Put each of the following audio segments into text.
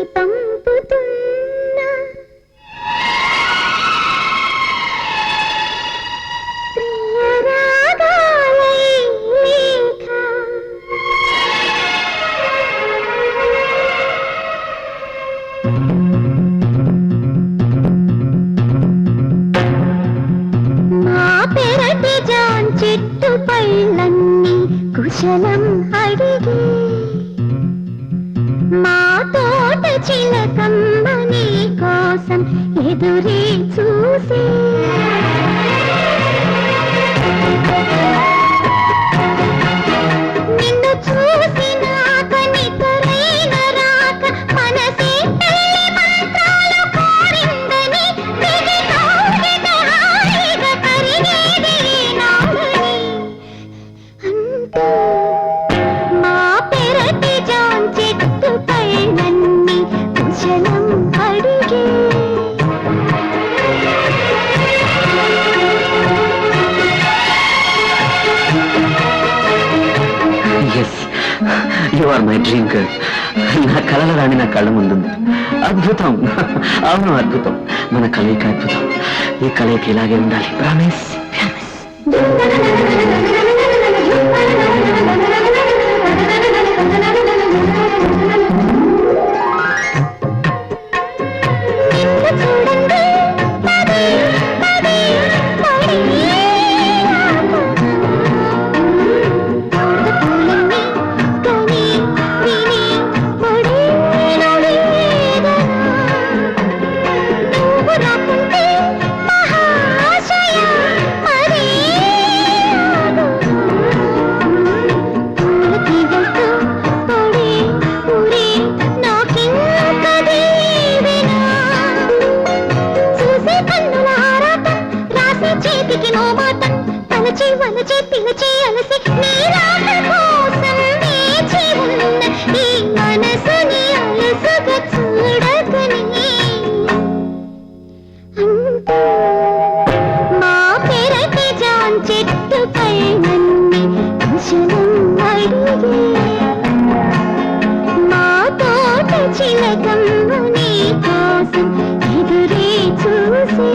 రాసి పంపుతున్నా ప్రియ రాగాలై లేఖ మా పెరటి జాన్ చెట్టు పళ్ళన్నీ కుశలం అడిగి మా తోట చిలకమ్మ నీ కోసం ఎదురే చూసే నిన్ను చూసినాక నితరైన రాక మనసే పెళ్లి మంత్రాలు కోరిందని దిగి తోగిట హాయిగా కరిగేది నాడని అంటూ మా పెరటి జాన్ చెట్టు పైనన్ని కుశలం అడిగే you are my dream girl. నా కళల రాణి నా కళ్ళ ముందుంది. అద్భుతం, అవును అద్భుతం. మన కలయిక అద్భుతం. ఈ కలయిక ఇలాగే ఉండాలి. ప్రామిస్. వలచే పిలచే అలసి నీ రాక కోసం వేచి ఉన్న ఈ మనసుని అలసగా చూడకని అంటూ మా పెరటి జాన్ చెట్టు పైనన్ని కుశలం అడిగే మా తోట చిలకమ్మ నీ కోసం ఎదురే చూసే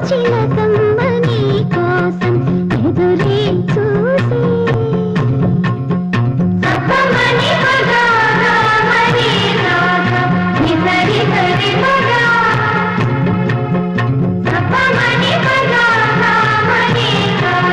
చిలకం